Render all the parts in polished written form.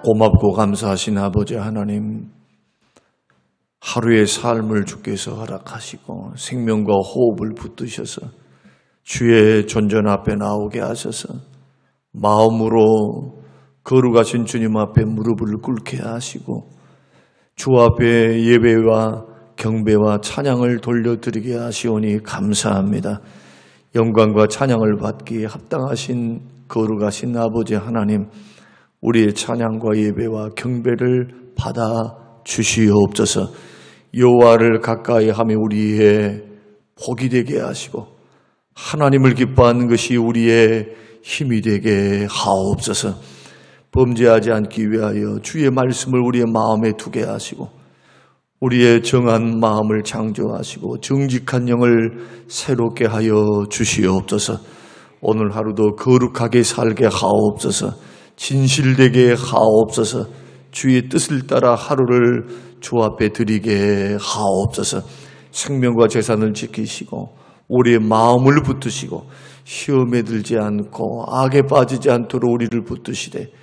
고맙고 감사하신 아버지 하나님, 하루의 삶을 주께서 허락하시고 생명과 호흡을 붙드셔서 주의 존전 앞에 나오게 하셔서 마음으로 거룩하신 주님 앞에 무릎을 꿇게 하시고 주 앞에 예배와 경배와 찬양을 돌려드리게 하시오니 감사합니다. 영광과 찬양을 받기에 합당하신 거룩하신 아버지 하나님, 우리의 찬양과 예배와 경배를 받아 주시옵소서. 여호와를 가까이 하며 우리의 복이 되게 하시고 하나님을 기뻐하는 것이 우리의 힘이 되게 하옵소서. 범죄하지 않기 위하여 주의 말씀을 우리의 마음에 두게 하시고 우리의 정한 마음을 창조하시고 정직한 영을 새롭게 하여 주시옵소서. 오늘 하루도 거룩하게 살게 하옵소서. 진실되게 하옵소서. 주의 뜻을 따라 하루를 주 앞에 드리게 하옵소서. 생명과 재산을 지키시고 우리의 마음을 붙드시고 시험에 들지 않고 악에 빠지지 않도록 우리를 붙드시되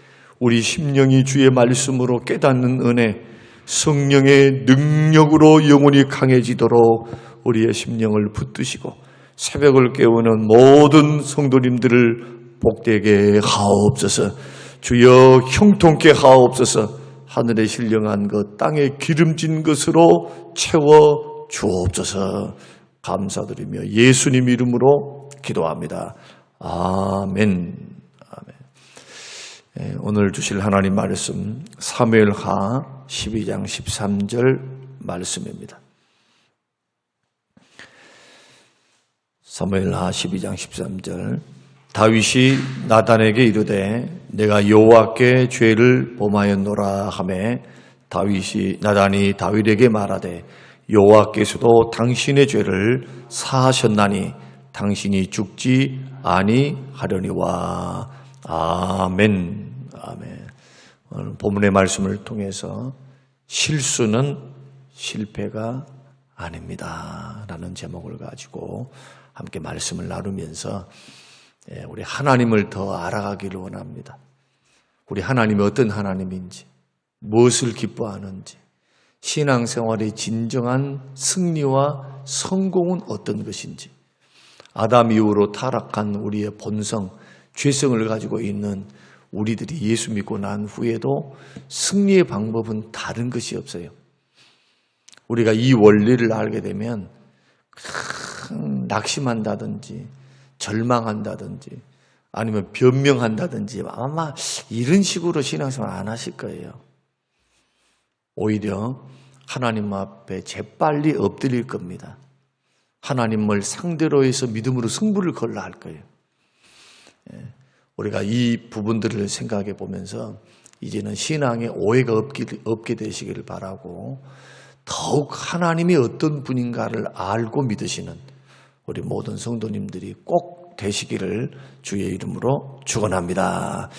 우리 심령이 주의 말씀으로 깨닫는 은혜, 성령의 능력으로 영혼이 강해지도록 우리의 심령을 붙드시고 새벽을 깨우는 모든 성도님들을 복되게 하옵소서. 주여 형통케 하옵소서. 하늘에 신령한 것, 땅에 기름진 것으로 채워 주옵소서. 감사드리며 예수님 이름으로 기도합니다. 아멘. 오늘 주실 하나님 말씀 사무엘하 12장 13절 말씀입니다. 사무엘하 12장 13절. 다윗이 나단에게 이르되 내가 여호와께 죄를 범하였노라 하매 나단이 다윗에게 말하되 여호와께서도 당신의 죄를 사하셨나니 당신이 죽지 아니하려니와. 아멘. 아멘. 오늘 본문의 말씀을 통해서 실수는 실패가 아닙니다 라는 제목을 가지고 함께 말씀을 나누면서 우리 하나님을 더 알아가기를 원합니다. 우리 하나님이 어떤 하나님인지, 무엇을 기뻐하는지, 신앙생활의 진정한 승리와 성공은 어떤 것인지, 아담 이후로 타락한 우리의 본성, 죄성을 가지고 있는 우리들이 예수 믿고 난 후에도 승리의 방법은 다른 것이 없어요. 우리가 이 원리를 알게 되면 낙심한다든지 절망한다든지 아니면 변명한다든지 아마 이런 식으로 신앙생활 안 하실 거예요. 오히려 하나님 앞에 재빨리 엎드릴 겁니다. 하나님을 상대로 해서 믿음으로 승부를 걸라 할 거예요. 우리가 이 부분들을 생각해 보면서 이제는 신앙에 오해가 없게 되시기를 바라고 더욱 하나님이 어떤 분인가를 알고 믿으시는 우리 모든 성도님들이 꼭 되시기를 주의 이름으로 축원합니다.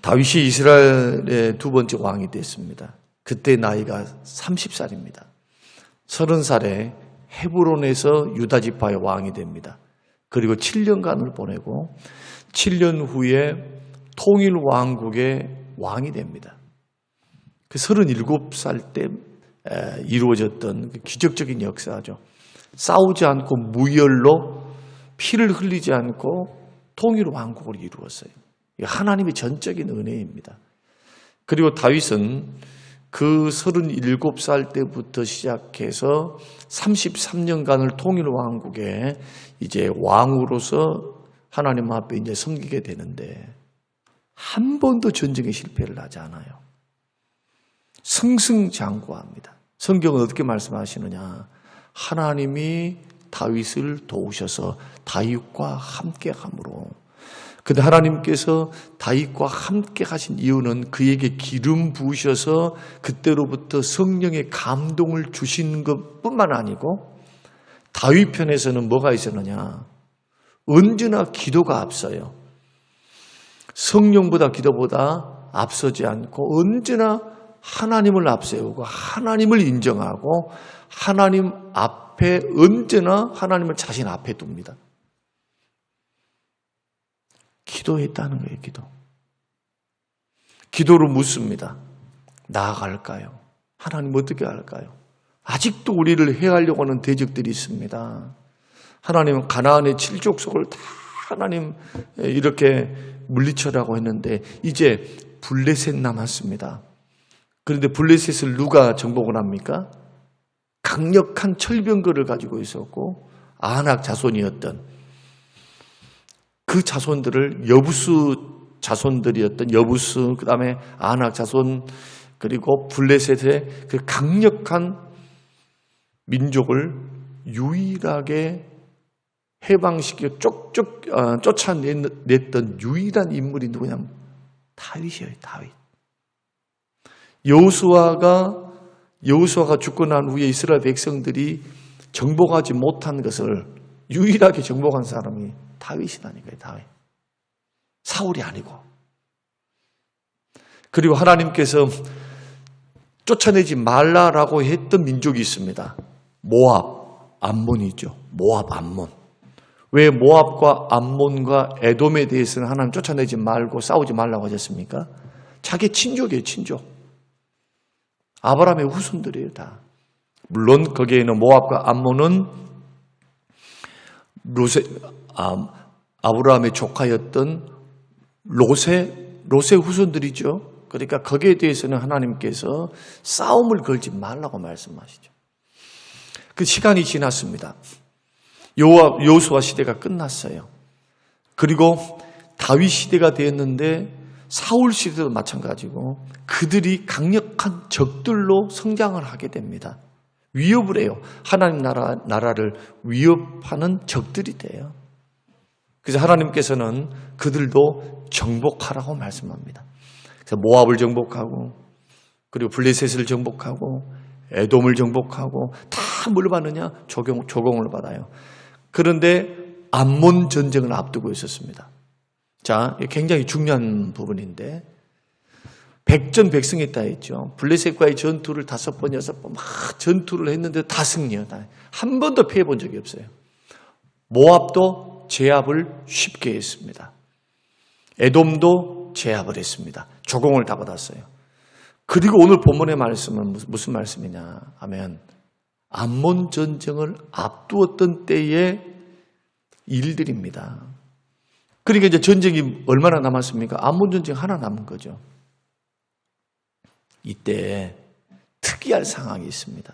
다윗이 이스라엘의 두 번째 왕이 됐습니다. 그때 나이가 30살입니다. 30살에 헤브론에서 유다 지파의 왕이 됩니다. 그리고 7년간을 보내고 7년 후에 통일 왕국의 왕이 됩니다. 그 37살 때 이루어졌던 기적적인 역사죠. 싸우지 않고 무혈로 피를 흘리지 않고 통일 왕국을 이루었어요. 하나님의 전적인 은혜입니다. 그리고 다윗은 그 37살 때부터 시작해서 33년간을 통일 왕국에 이제 왕으로서 하나님 앞에 이제 섬기게 되는데 한 번도 전쟁에 실패를 하지 않아요. 승승장구합니다. 성경은 어떻게 말씀하시느냐? 하나님이 다윗을 도우셔서 다윗과 함께함으로. 근데 하나님께서 다윗과 함께 하신 이유는 그에게 기름 부으셔서 그때로부터 성령의 감동을 주시는 것뿐만 아니고 다윗 편에서는 뭐가 있었느냐? 언제나 기도가 앞서요. 성령보다 기도보다 앞서지 않고 언제나 하나님을 앞세우고 하나님을 인정하고 하나님 앞에 언제나 하나님을 자신 앞에 둡니다. 기도했다는 거예요, 기도. 기도로 묻습니다. 나아갈까요? 하나님 어떻게 할까요? 아직도 우리를 해하려고 하는 대적들이 있습니다. 하나님은 가나안의 7족속을 다 하나님 이렇게 물리쳐라고 했는데 이제 블레셋 남았습니다. 그런데 블레셋을 누가 정복을 합니까? 강력한 철병거를 가지고 있었고 아낙 자손이었던 그 자손들을 여부수 자손들이었던 여부수, 그 다음에 아낙 자손, 그리고 블레셋의 그 강력한 민족을 유일하게 해방시켜 쫓아냈던 유일한 인물이 누구냐면 다윗이에요. 다윗. 여호수아가 죽고 난 후에 이스라엘 백성들이 정복하지 못한 것을 유일하게 정복한 사람이 다윗이라니까요. 다윗. 사울이 아니고. 그리고 하나님께서 쫓아내지 말라라고 했던 민족이 있습니다. 모압, 암몬이죠. 모압, 암몬. 왜 모압과 암몬과 에돔에 대해서는 하나님 쫓아내지 말고 싸우지 말라고 하셨습니까? 자기 친족이에요, 친족. 아브라함의 후손들이에요, 다. 물론 거기에는 모압과 암몬은 아브라함의 조카였던 롯의 후손들이죠. 그러니까 거기에 대해서는 하나님께서 싸움을 걸지 말라고 말씀하시죠. 그 시간이 지났습니다. 여호수아 시대가 끝났어요. 그리고 다윗 시대가 되었는데 사울 시대도 마찬가지고 그들이 강력한 적들로 성장을 하게 됩니다. 위협을 해요. 하나님 나라를 위협하는 적들이 돼요. 그래서 하나님께서는 그들도 정복하라고 말씀합니다. 그래서 모압을 정복하고 그리고 블레셋을 정복하고 에돔을 정복하고 다 뭘 받느냐? 조공을 받아요. 그런데 암몬 전쟁을 앞두고 있었습니다. 자, 굉장히 중요한 부분인데 백전백승했다 했죠. 블레셋과의 전투를 5번, 6번 막 전투를 했는데 다 승리했다. 한 번도 패해본 적이 없어요. 모압도 제압을 쉽게 했습니다. 에돔도 제압을 했습니다. 조공을 다 받았어요. 그리고 오늘 본문의 말씀은 무슨 말씀이냐 하면 암몬 전쟁을 앞두었던 때의 일들입니다. 그러니까 이제 전쟁이 얼마나 남았습니까? 암몬 전쟁 하나 남은 거죠. 이때 특이할 상황이 있습니다.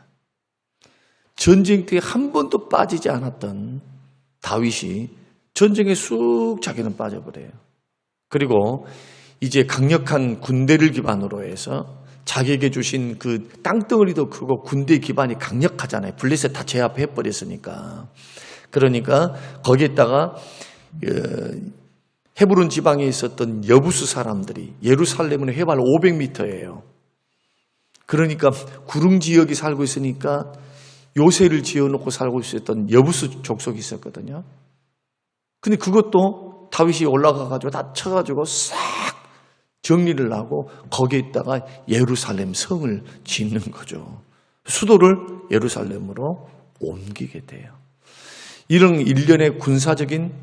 전쟁터에 한 번도 빠지지 않았던 다윗이 전쟁에 쑥 자기는 빠져버려요. 그리고 이제 강력한 군대를 기반으로 해서 자기에게 주신 그 땅덩어리도 크고 군대 기반이 강력하잖아요. 블레셋 다 제압해버렸으니까. 그러니까 거기에다가 헤브론 지방에 있었던 여부수 사람들이 예루살렘은 해발 500m예요. 그러니까 구릉 지역이 살고 있으니까 요새를 지어놓고 살고 있었던 여부수 족속이 있었거든요. 근데 그것도 다윗이 올라가가지고 다 쳐가지고 싹 정리를 하고 거기에다가 예루살렘 성을 짓는 거죠. 수도를 예루살렘으로 옮기게 돼요. 이런 일련의 군사적인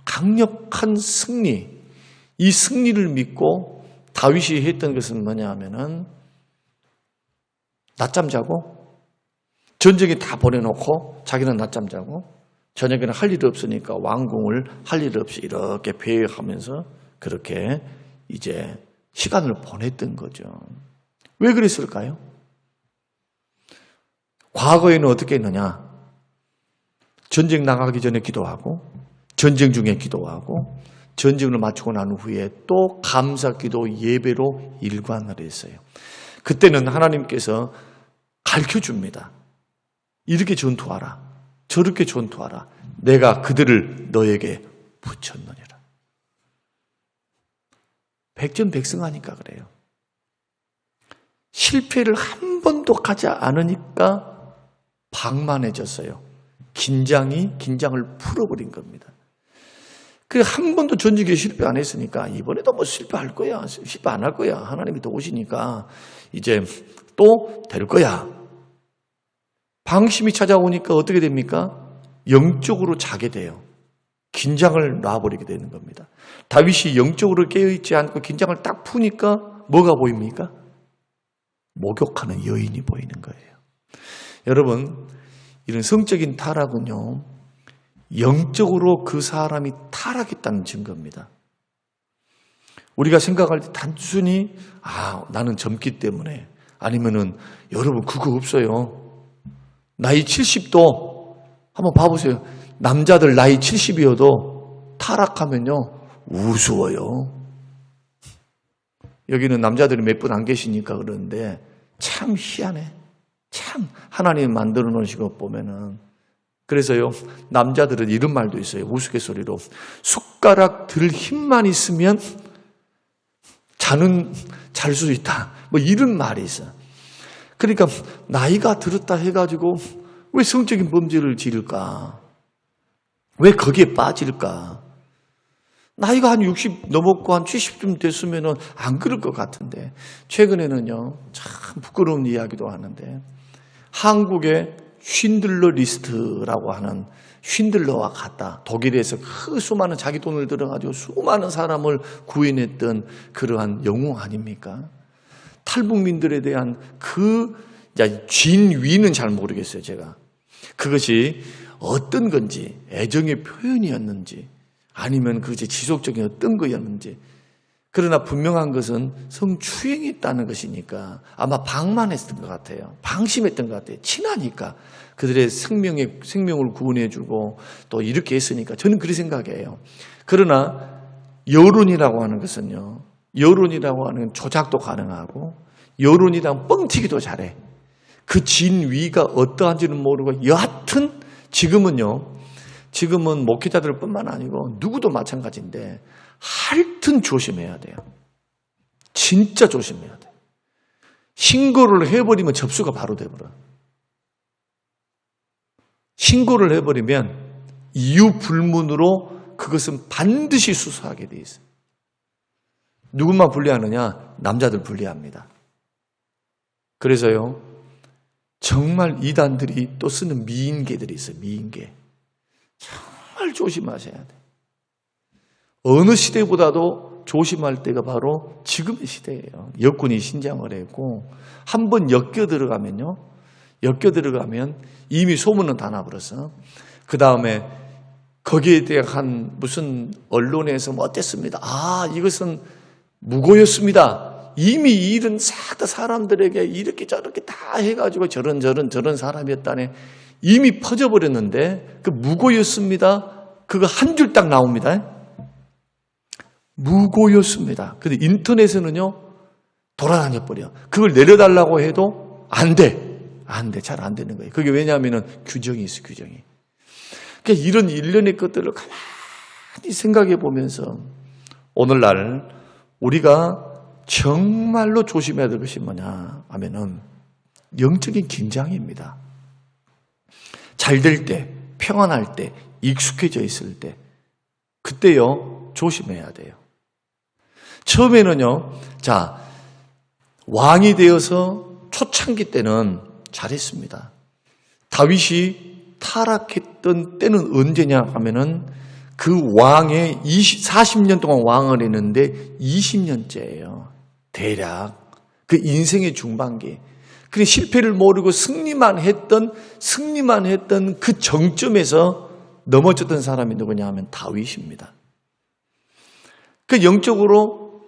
강력한 승리, 이 승리를 믿고 다윗이 했던 것은 뭐냐 하면은 낮잠 자고 전쟁에 다 보내놓고 자기는 낮잠 자고 저녁에는 할 일 없으니까 왕궁을 할 일 없이 이렇게 배회하면서 그렇게 이제 시간을 보냈던 거죠. 왜 그랬을까요? 과거에는 어떻게 했느냐? 전쟁 나가기 전에 기도하고 전쟁 중에 기도하고 전쟁을 마치고 난 후에 또 감사기도 예배로 일관을 했어요. 그때는 하나님께서 가르쳐줍니다. 이렇게 전투하라. 저렇게 전투하라. 내가 그들을 너에게 붙였느니라. 백전백승하니까 그래요. 실패를 한 번도 가지 않으니까 방만해졌어요. 긴장을 풀어버린 겁니다. 그 한 번도 전쟁에 실패 안 했으니까 이번에도 뭐 실패할 거야. 실패 안 할 거야. 하나님이 또 오시니까 이제 또 될 거야. 방심이 찾아오니까 어떻게 됩니까? 영적으로 자게 돼요. 긴장을 놔버리게 되는 겁니다. 다윗이 영적으로 깨어있지 않고 긴장을 딱 푸니까 뭐가 보입니까? 목욕하는 여인이 보이는 거예요. 여러분, 이런 성적인 타락은요, 영적으로 그 사람이 타락했다는 증거입니다. 우리가 생각할 때 단순히 나는 젊기 때문에, 아니면은 여러분 그거 없어요. 나이 70도 한번 봐보세요. 남자들 나이 70이어도 타락하면요 우스워요. 여기는 남자들이 몇 분 안 계시니까 그러는데 참 희한해. 참 하나님 만들어 놓으신 것 보면은. 그래서요 남자들은 이런 말도 있어요. 우스갯소리로 숟가락 들 힘만 있으면 자는 잘 수 있다. 뭐 이런 말이 있어요. 그러니까 나이가 들었다 해가지고 왜 성적인 범죄를 지을까? 왜 거기에 빠질까? 나이가 한 60 넘었고 한 70쯤 됐으면은 안 그럴 것 같은데 최근에는요 참 부끄러운 이야기도 하는데 한국의 쉰들러 리스트라고 하는 쉰들러와 같다. 독일에서 그 수많은 자기 돈을 들어가지고 수많은 사람을 구인했던 그러한 영웅 아닙니까? 탈북민들에 대한 그 진위는 잘 모르겠어요, 제가. 그것이 어떤 건지, 애정의 표현이었는지, 아니면 그것이 지속적인 어떤 거였는지. 그러나 분명한 것은 성추행했다는 것이니까 아마 방만했던 것 같아요. 방심했던 것 같아요. 친하니까. 그들의 생명을 구원해주고 또 이렇게 했으니까 저는 그렇게 생각해요. 그러나 여론이라고 하는 것은요. 여론이라고 하는 조작도 가능하고 여론이랑 뻥튀기도 잘해. 그 진위가 어떠한지는 모르고 여하튼 지금은 목회자들 뿐만 아니고 누구도 마찬가지인데 하여튼 조심해야 돼요. 진짜 조심해야 돼요. 신고를 해버리면 접수가 바로 돼버려요. 신고를 해버리면 이유 불문으로 그것은 반드시 수사하게 돼 있어요. 누구만 불리하느냐? 남자들 불리합니다. 그래서요, 정말 이단들이 또 쓰는 미인계들이 있어요. 미인계. 정말 조심하셔야 돼요. 어느 시대보다도 조심할 때가 바로 지금의 시대예요. 역군이 신장을 했고 한번 엮여 들어가면 이미 소문은 다 나버렸어. 그 다음에 거기에 대한 무슨 언론에서 뭐 어땠습니다. 이것은 무고였습니다. 이미 이 일은 싹 다 사람들에게 이렇게 저렇게 다 해가지고 저런 사람이었다네. 이미 퍼져버렸는데 그 무고였습니다. 그거 한 줄 딱 나옵니다. 무고였습니다. 근데 인터넷에는요 돌아다녀 버려. 그걸 내려달라고 해도 안 돼. 잘 안 되는 거예요. 그게 왜냐하면 규정이 있어, 규정이. 그러니까 이런 일련의 것들을 가만히 생각해 보면서 오늘날 우리가 정말로 조심해야 될 것이 뭐냐 하면은 영적인 긴장입니다. 잘 될 때, 평안할 때, 익숙해져 있을 때 그때요 조심해야 돼요. 처음에는요, 왕이 되어서 초창기 때는 잘했습니다. 다윗이 타락했던 때는 언제냐 하면은 그 왕의 40년 동안 왕을 했는데 20년째예요. 대략 그 인생의 중반기. 그 실패를 모르고 승리만 했던 그 정점에서 넘어졌던 사람이 누구냐 하면 다윗입니다. 그 영적으로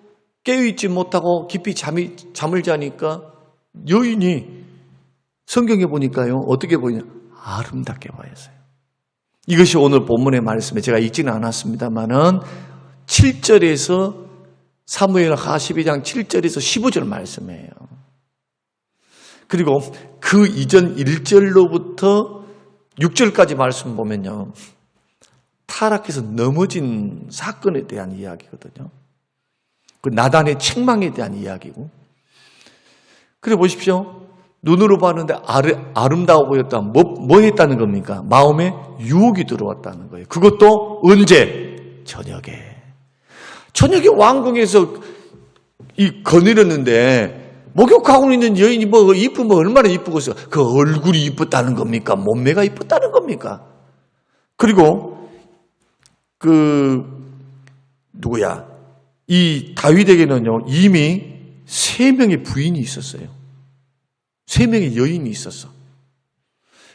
깨어있지 못하고 깊이 잠을 자니까 여인이 성경에 보니까요 어떻게 보이냐 아름답게 보였어요. 이것이 오늘 본문의 말씀에 제가 읽지는 않았습니다만은 7절에서 사무엘하 12장 7절에서 15절 말씀이에요. 그리고 그 이전 1절로부터 6절까지 말씀 보면요 타락해서 넘어진 사건에 대한 이야기거든요. 그 나단의 책망에 대한 이야기고. 그래 보십시오. 눈으로 봤는데 아름다워 보였다. 뭐 했다는 겁니까? 마음에 유혹이 들어왔다는 거예요. 그것도 언제? 저녁에 왕궁에서 거느렸는데 목욕하고 있는 여인이 이쁘면 얼마나 이쁘겠어. 그 얼굴이 이뻤다는 겁니까? 몸매가 이뻤다는 겁니까? 그리고 이 다윗에게는요 이미 3명의 부인이 있었어요. 3명의 여인이 있었어.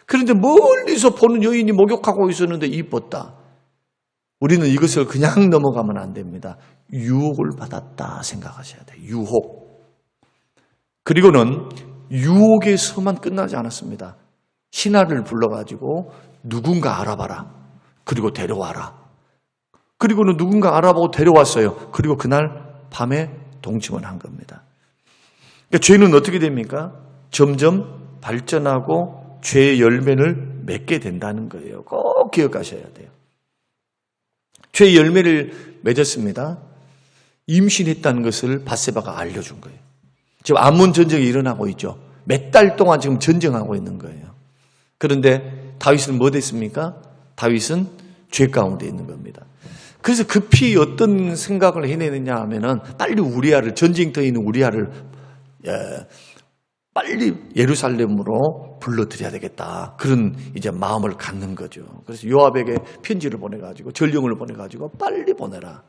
그런데 멀리서 보는 여인이 목욕하고 있었는데 이뻤다. 우리는 이것을 그냥 넘어가면 안 됩니다. 유혹을 받았다 생각하셔야 돼요. 유혹. 그리고는 유혹에서만 끝나지 않았습니다. 신하를 불러가지고 누군가 알아봐라. 그리고 데려와라. 그리고는 누군가 알아보고 데려왔어요. 그리고 그날 밤에 동침을 한 겁니다. 그러니까 죄는 어떻게 됩니까? 점점 발전하고 죄의 열매를 맺게 된다는 거예요. 꼭 기억하셔야 돼요. 죄의 열매를 맺었습니다. 임신했다는 것을 밧세바가 알려준 거예요. 지금 아몬 전쟁이 일어나고 있죠. 몇 달 동안 지금 전쟁하고 있는 거예요. 그런데 다윗은 뭐 됐습니까? 다윗은 죄 가운데 있는 겁니다. 그래서 급히 어떤 생각을 해내느냐 하면은 빨리 우리아를, 전쟁터에 있는 우리아를 빨리 예루살렘으로 불러들여야 되겠다. 그런 이제 마음을 갖는 거죠. 그래서 요압에게 편지를 보내가지고 전령을 보내가지고 빨리 보내라.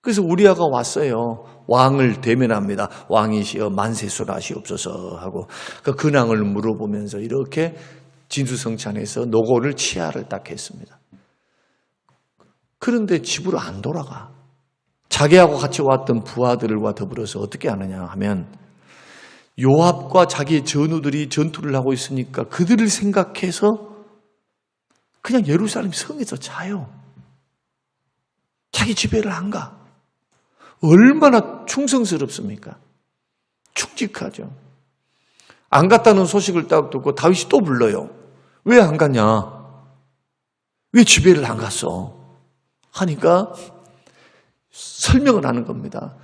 그래서 우리아가 왔어요. 왕을 대면합니다. 왕이시여 만세술하시옵소서 하고 그 근황을 물어보면서 이렇게 진수성찬에서 노고를 치하를 딱 했습니다. 그런데 집으로 안 돌아가. 자기하고 같이 왔던 부하들과 더불어서 어떻게 하느냐 하면 요압과 자기의 전우들이 전투를 하고 있으니까 그들을 생각해서 그냥 예루살렘 성에서 자요. 자기 집에를 안 가. 얼마나 충성스럽습니까? 충직하죠. 안 갔다는 소식을 딱 듣고 다윗이 또 불러요. 왜 안 갔냐? 왜 집에를 안 갔어? 하니까 설명을 하는 겁니다.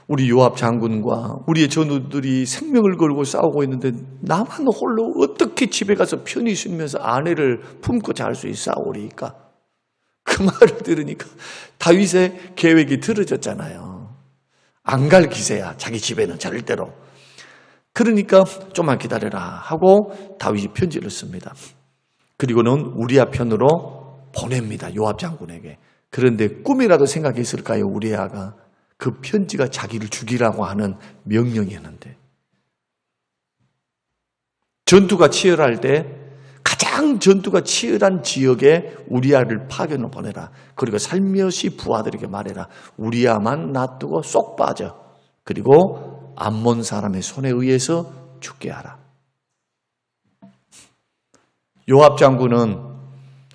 우리 요압 장군과 우리의 전우들이 생명을 걸고 싸우고 있는데 나만 홀로 어떻게 집에 가서 편히 쉬면서 아내를 품고 잘 수 있사오리까? 그 말을 들으니까 다윗의 계획이 틀어졌잖아요. 안 갈 기세야. 자기 집에는 절대로. 그러니까 좀만 기다려라 하고 다윗이 편지를 씁니다. 그리고는 우리아 편으로 보냅니다. 요압 장군에게. 그런데 꿈이라도 생각했을까요? 우리아가. 그 편지가 자기를 죽이라고 하는 명령이었는데 전투가 치열할 때 가장 전투가 치열한 지역에 우리아를 파견을 보내라. 그리고 살며시 부하들에게 말해라. 우리아만 놔두고 쏙 빠져. 그리고 암몬 사람의 손에 의해서 죽게 하라. 요압 장군은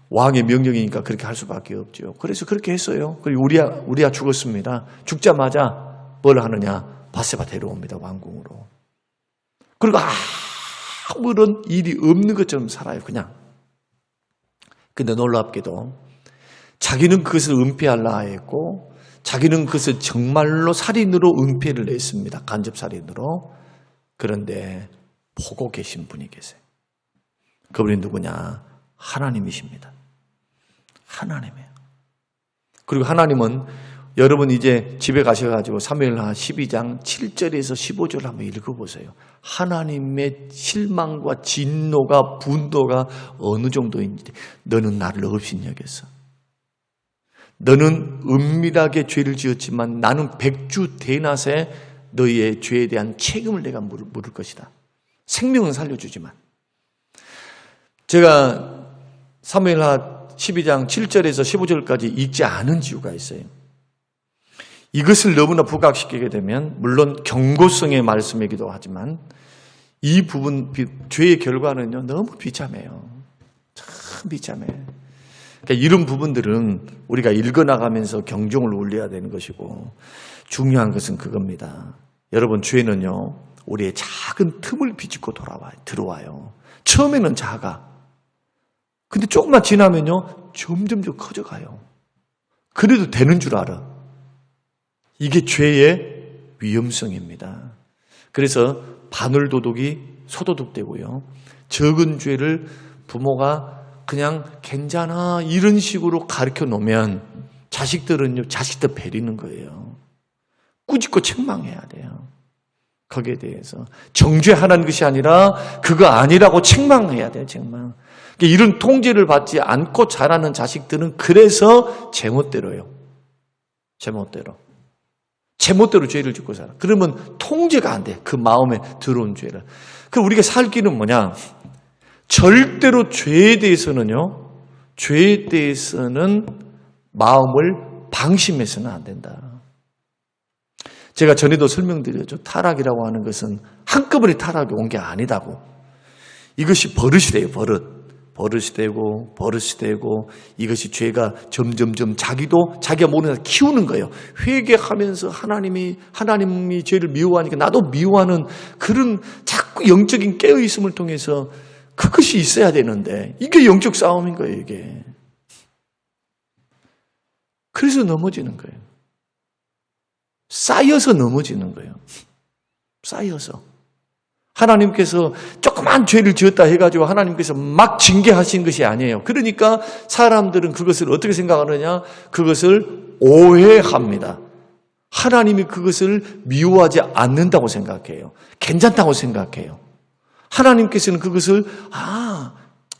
왕의 명령이니까 그렇게 할 수밖에 없죠. 그래서 그렇게 했어요. 그리고 우리아 죽었습니다. 죽자마자 뭘 하느냐? 밧세바 데려옵니다. 왕궁으로. 그리고 아무런 일이 없는 것처럼 살아요. 그냥. 근데 놀랍게도 자기는 그것을 은폐하려 했고 자기는 그것을 정말로 살인으로 은폐를 했습니다. 간접살인으로. 그런데 보고 계신 분이 계세요. 그분이 누구냐? 하나님이십니다. 하나님이에요. 그리고 하나님은 여러분 이제 집에 가셔가지고 사무엘하 12장 7절에서 15절 한번 읽어보세요. 하나님의 실망과 진노가 분노가 어느 정도인지 너는 나를 업신여겼어. 너는 은밀하게 죄를 지었지만 나는 백주대낮에 너희의 죄에 대한 책임을 내가 물을 것이다. 생명은 살려주지만. 제가 사무엘하 12장 7절에서 15절까지 읽지 않은 이유가 있어요. 이것을 너무나 부각시키게 되면 물론 경고성의 말씀이기도 하지만 이 부분 죄의 결과는요 너무 비참해요. 참 비참해. 그러니까 이런 부분들은 우리가 읽어나가면서 경종을 울려야 되는 것이고 중요한 것은 그겁니다. 여러분 죄는요 우리의 작은 틈을 비집고 들어와요. 처음에는 작아. 근데 조금만 지나면요 점점 더 커져가요. 그래도 되는 줄 알아. 이게 죄의 위험성입니다. 그래서 바늘도둑이 소도둑되고요. 적은 죄를 부모가 그냥 괜찮아 이런 식으로 가르쳐 놓으면 자식들은요 자식들 베리는 거예요. 꾸짖고 책망해야 돼요. 거기에 대해서 정죄하는 것이 아니라 그거 아니라고 책망해야 돼요. 책망. 이런 통제를 받지 않고 자라는 자식들은 그래서 제멋대로요. 제멋대로. 제멋대로 죄를 짓고 살아. 그러면 통제가 안 돼. 그 마음에 들어온 죄를. 그럼 우리가 살 길은 뭐냐? 절대로 죄에 대해서는 마음을 방심해서는 안 된다. 제가 전에도 설명드렸죠. 타락이라고 하는 것은 한꺼번에 타락이 온 게 아니다고. 이것이 버릇이 돼요. 버릇이 되고 이것이 죄가 점점점 자기가 모르는 키우는 거예요. 회개하면서 하나님이 죄를 미워하니까 나도 미워하는 그런 자꾸 영적인 깨어있음을 통해서 그것이 있어야 되는데 이게 영적 싸움인 거예요. 이게. 그래서 넘어지는 거예요. 쌓여서 넘어지는 거예요. 쌓여서. 하나님께서 조그만 죄를 지었다 해가지고 하나님께서 막 징계하신 것이 아니에요. 그러니까 사람들은 그것을 어떻게 생각하느냐? 그것을 오해합니다. 하나님이 그것을 미워하지 않는다고 생각해요. 괜찮다고 생각해요. 하나님께서는 그것을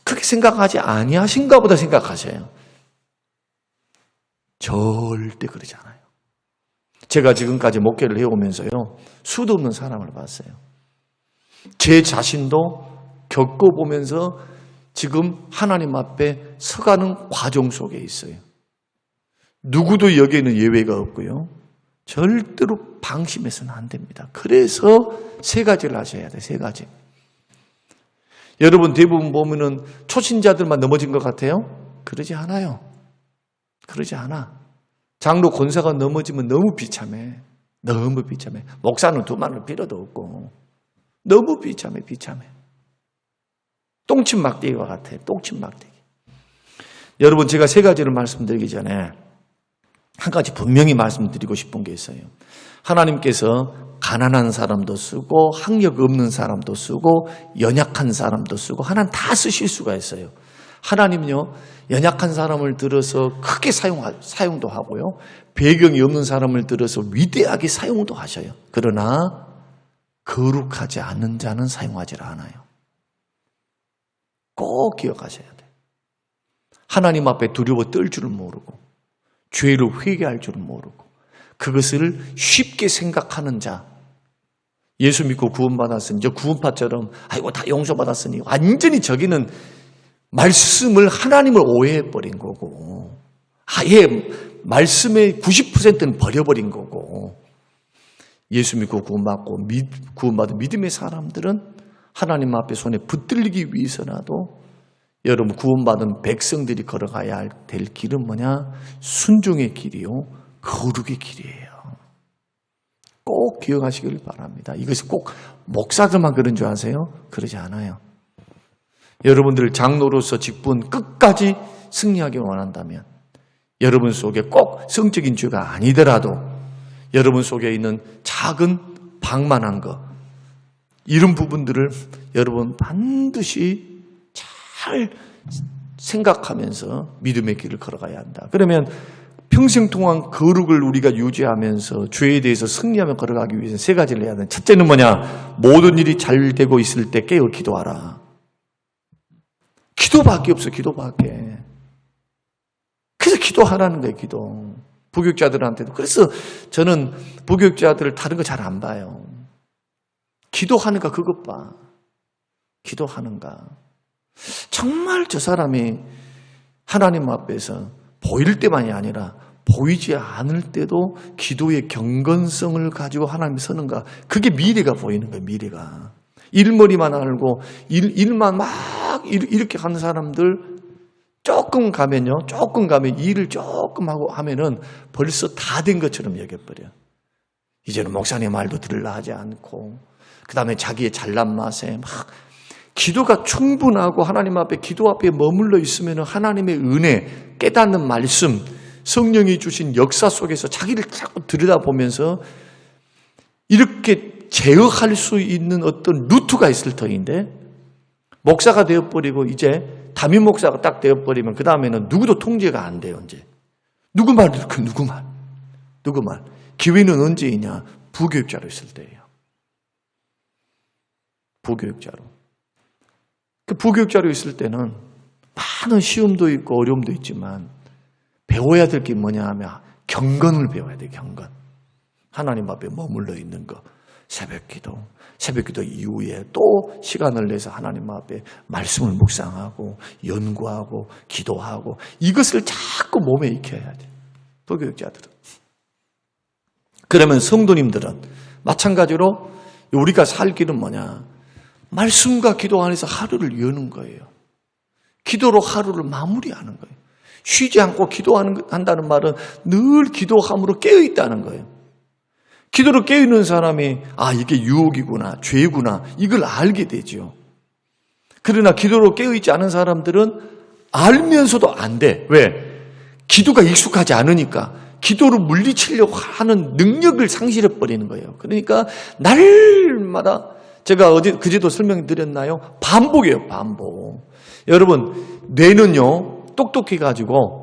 그렇게 생각하지 아니하신가 보다 생각하셔요. 절대 그러지 않아요. 제가 지금까지 목회를 해오면서요, 수도 없는 사람을 봤어요. 제 자신도 겪어보면서 지금 하나님 앞에 서가는 과정 속에 있어요. 누구도 여기에는 예외가 없고요. 절대로 방심해서는 안 됩니다. 그래서 세 가지를 하셔야 돼요. 세 가지. 여러분 대부분 보면은 초신자들만 넘어진 것 같아요? 그러지 않아요. 그러지 않아. 장로 권사가 넘어지면 너무 비참해. 너무 비참해. 목사는 두말할 필요도 없고. 너무 비참해. 똥침 막대기와 같아요. 똥침 막대기. 여러분 제가 세 가지를 말씀드리기 전에 한 가지 분명히 말씀드리고 싶은 게 있어요. 하나님께서 가난한 사람도 쓰고 학력 없는 사람도 쓰고 연약한 사람도 쓰고 하나님 다 쓰실 수가 있어요. 하나님은요, 연약한 사람을 들어서 크게 사용도 하고요. 배경이 없는 사람을 들어서 위대하게 사용도 하셔요. 그러나 거룩하지 않는 자는 사용하지 않아요. 꼭 기억하셔야 돼요. 하나님 앞에 두려워 떨 줄을 모르고 죄를 회개할 줄을 모르고 그것을 쉽게 생각하는 자. 예수 믿고 구원받았으니 저 구원파처럼 아이고 다 용서받았으니 완전히 저기는 말씀을 하나님을 오해해버린 거고 아예 말씀의 90%는 버려버린 거고 예수 믿고 구원받은 믿음의 사람들은 하나님 앞에 손에 붙들리기 위해서라도 여러분 구원받은 백성들이 걸어가야 될 길은 뭐냐? 순종의 길이요. 거룩의 길이에요. 꼭 기억하시길 바랍니다. 이것이 꼭 목사들만 그런 줄 아세요? 그러지 않아요. 여러분들 장로로서 직분 끝까지 승리하기 원한다면 여러분 속에 꼭 성적인 죄가 아니더라도 여러분 속에 있는 작은 방만한 것 이런 부분들을 여러분 반드시 잘 생각하면서 믿음의 길을 걸어가야 한다. 그러면 평생 동안 거룩을 우리가 유지하면서 죄에 대해서 승리하며 걸어가기 위해서 세 가지를 해야 돼. 첫째는 뭐냐? 모든 일이 잘 되고 있을 때 깨어 기도하라. 기도밖에 없어, 기도밖에. 그래서 기도하라는 거예요, 기도. 부교육자들한테도. 그래서 저는 부교육자들을 다른 거 잘 안 봐요. 기도하는가 그것 봐. 기도하는가. 정말 저 사람이 하나님 앞에서 보일 때만이 아니라 보이지 않을 때도 기도의 경건성을 가지고 하나님 서는가. 그게 미래가 보이는 거예요, 미래가. 일머리만 알고 일만 막 이렇게 하는 사람들 조금 가면 일을 조금 하고 하면은 벌써 다 된 것처럼 여겨버려. 이제는 목사님 말도 들으려 하지 않고 그 다음에 자기의 잘난 맛에 막 기도가 충분하고 하나님 앞에 기도 앞에 머물러 있으면 하나님의 은혜, 깨닫는 말씀, 성령이 주신 역사 속에서 자기를 자꾸 들여다보면서 이렇게 제어할 수 있는 어떤 루트가 있을 터인데 목사가 되어버리고 이제 담임 목사가 딱 되어버리면 그 다음에는 누구도 통제가 안 돼요. 이제 누구 말 듣고 누구 말. 기회는 언제이냐? 부교육자로 있을 때예요. 부교육자로. 그 부교육자로 있을 때는 많은 시험도 있고 어려움도 있지만 배워야 될 게 뭐냐 하면 경건을 배워야 돼요. 경건. 하나님 앞에 머물러 있는 거. 새벽 기도 이후에 또 시간을 내서 하나님 앞에 말씀을 묵상하고 연구하고 기도하고 이것을 자꾸 몸에 익혀야 돼. 도교육자들은. 그러면 성도님들은 마찬가지로 우리가 살 길은 뭐냐? 말씀과 기도 안에서 하루를 여는 거예요. 기도로 하루를 마무리하는 거예요. 쉬지 않고 기도한다는 말은 늘 기도함으로 깨어있다는 거예요. 기도로 깨어있는 사람이 이게 유혹이구나, 죄구나 이걸 알게 되죠. 그러나 기도로 깨어있지 않은 사람들은 알면서도 안 돼. 왜? 기도가 익숙하지 않으니까 기도를 물리치려고 하는 능력을 상실해버리는 거예요. 그러니까 날마다 제가 그제도 설명드렸나요? 반복이에요. 반복. 여러분 뇌는요 똑똑해가지고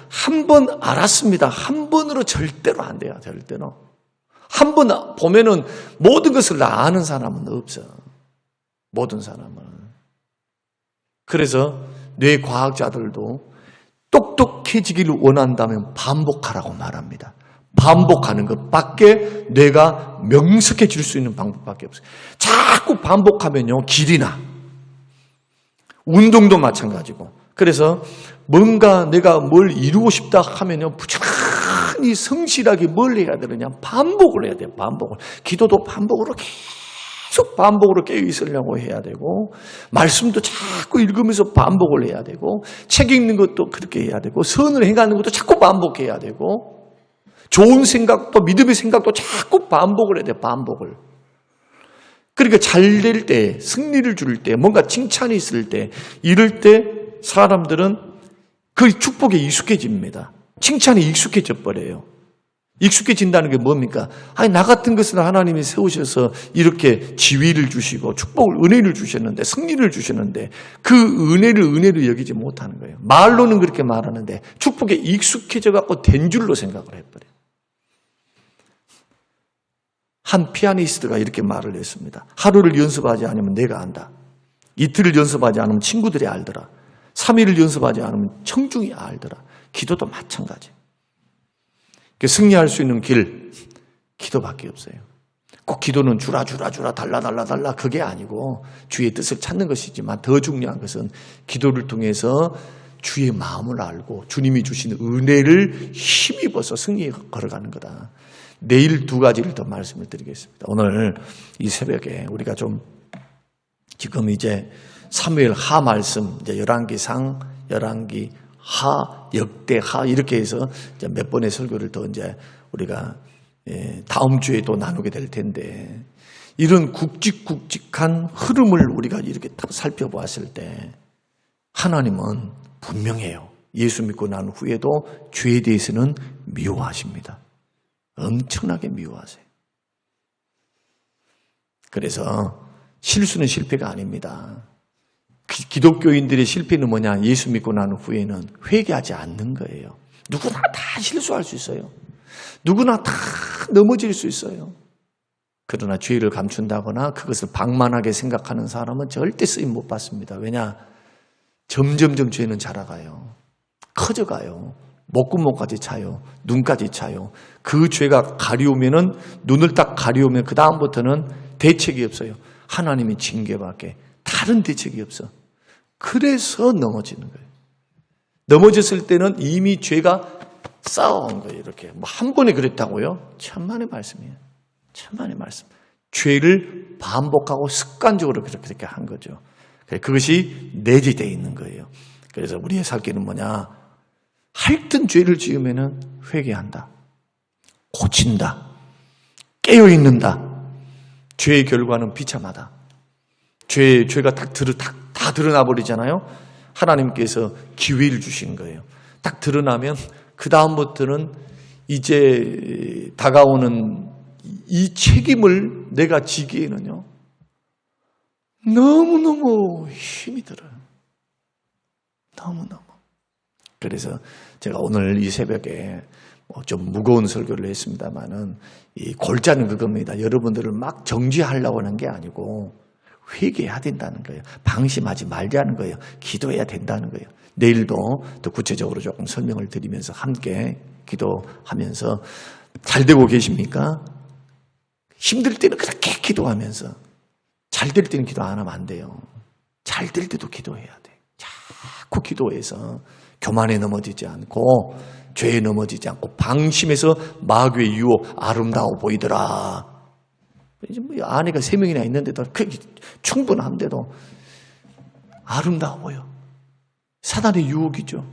한 번 알았습니다. 한 번으로 절대로 안 돼요. 절대로. 한 번 보면은 모든 것을 다 아는 사람은 없어. 모든 사람은. 그래서 뇌과학자들도 똑똑해지기를 원한다면 반복하라고 말합니다. 반복하는 것밖에 뇌가 명석해질 수 있는 방법밖에 없어요. 자꾸 반복하면요 길이 나. 운동도 마찬가지고. 그래서 뭔가 내가 뭘 이루고 싶다 하면요 부지런히 성실하게 뭘 해야 되느냐 반복을 해야 돼요. 반복을. 기도도 반복으로 계속 반복으로 깨어 있으려고 해야 되고 말씀도 자꾸 읽으면서 반복을 해야 되고 책 읽는 것도 그렇게 해야 되고 선을 행하는 것도 자꾸 반복해야 되고 좋은 생각도 믿음의 생각도 자꾸 반복을 해야 돼요. 반복을. 그러니까 잘 될 때, 승리를 줄 때, 뭔가 칭찬이 있을 때, 이럴 때 사람들은 그 축복에 익숙해집니다. 칭찬이 익숙해져 버려요. 익숙해진다는 게 뭡니까? 나 같은 것을 하나님이 세우셔서 이렇게 지위를 주시고 축복을, 은혜를 주셨는데, 승리를 주셨는데 그 은혜를 여기지 못하는 거예요. 말로는 그렇게 말하는데 축복에 익숙해져 갖고 된 줄로 생각을 해버려요. 한 피아니스트가 이렇게 말을 했습니다. 하루를 연습하지 않으면 내가 안다. 이틀을 연습하지 않으면 친구들이 알더라. 3일을 연습하지 않으면 청중이 알더라. 기도도 마찬가지. 승리할 수 있는 길, 기도밖에 없어요. 꼭 기도는 주라 달라 그게 아니고 주의 뜻을 찾는 것이지만 더 중요한 것은 기도를 통해서 주의 마음을 알고 주님이 주신 은혜를 힘입어서 승리에 걸어가는 거다. 내일 두 가지를 더 말씀을 드리겠습니다. 오늘 이 새벽에 우리가 좀 지금 이제 사무엘 하 말씀, 이제 열왕기상, 열왕기 하, 역대하 이렇게 해서 이제 몇 번의 설교를 더 이제 우리가 다음 주에 또 나누게 될 텐데 이런 굵직굵직한 흐름을 우리가 이렇게 살펴보았을 때 하나님은 분명해요. 예수 믿고 난 후에도 죄에 대해서는 미워하십니다. 엄청나게 미워하세요. 그래서 실수는 실패가 아닙니다. 기독교인들의 실패는 뭐냐? 예수 믿고 난 후에는 회개하지 않는 거예요. 누구나 다 실수할 수 있어요. 누구나 다 넘어질 수 있어요. 그러나 죄를 감춘다거나 그것을 방만하게 생각하는 사람은 절대 쓰임 못 받습니다. 왜냐? 점점점 죄는 자라가요. 커져가요. 목구멍까지 차요. 눈까지 차요. 그 죄가 가려우면은 눈을 딱 가려우면 그 다음부터는 대책이 없어요. 하나님이 징계밖에 다른 대책이 없어. 그래서 넘어지는 거예요. 넘어졌을 때는 이미 죄가 쌓아온 거예요. 이렇게 한 번에 그랬다고요? 천만의 말씀이에요. 천만의 말씀. 죄를 반복하고 습관적으로 그렇게 한 거죠. 그것이 내재되어 있는 거예요. 그래서 우리의 살 길은 뭐냐? 하여튼 죄를 지으면은 회개한다. 고친다. 깨어있는다. 죄의 결과는 비참하다. 죄가 다 드러나 버리잖아요. 하나님께서 기회를 주신 거예요. 딱 드러나면 그 다음부터는 이제 다가오는 이 책임을 내가 지기에는요. 너무너무 힘이 들어요. 너무너무. 그래서 제가 오늘 이 새벽에 좀 무거운 설교를 했습니다만은 이 골자는 그겁니다. 여러분들을 막 정죄하려고 하는 게 아니고 회개해야 된다는 거예요. 방심하지 말자는 거예요. 기도해야 된다는 거예요. 내일도 더 구체적으로 조금 설명을 드리면서 함께 기도하면서 잘 되고 계십니까? 힘들 때는 그렇게 기도하면서 잘 될 때는 기도 안 하면 안 돼요. 잘 될 때도 기도해야 돼. 자꾸 기도해서 교만에 넘어지지 않고 죄에 넘어지지 않고 방심해서 마귀의 유혹 아름다워 보이더라. 이제 뭐 아내가 3명이나 있는데도 그게 충분한데도 아름다워 보여. 사단의 유혹이죠.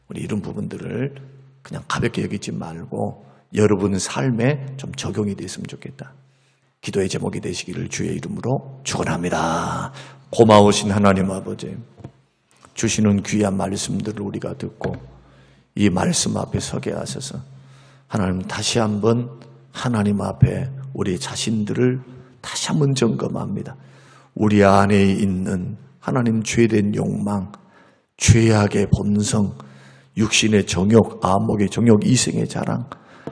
우리 이런 부분들을 그냥 가볍게 여기지 말고 여러분 삶에 좀 적용이 됐으면 좋겠다. 기도의 제목이 되시기를 주의 이름으로 축원합니다. 고마우신 하나님 아버지, 주시는 귀한 말씀들을 우리가 듣고 이 말씀 앞에 서게 하셔서 하나님 다시 한번 하나님 앞에 우리 자신들을 다시 한번 점검합니다. 우리 안에 있는 하나님 죄된 욕망, 죄악의 본성, 육신의 정욕, 안목의 정욕, 이생의 자랑,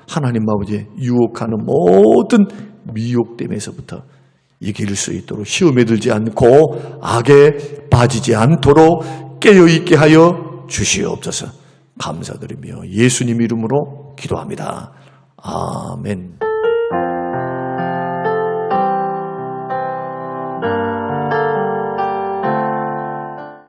하나님 아버지 유혹하는 모든 미혹됨에서부터 이길 수 있도록 시험에 들지 않고 악에 빠지지 않도록 깨어있게 하여 주시옵소서. 감사드리며 예수님 이름으로 기도합니다. 아멘.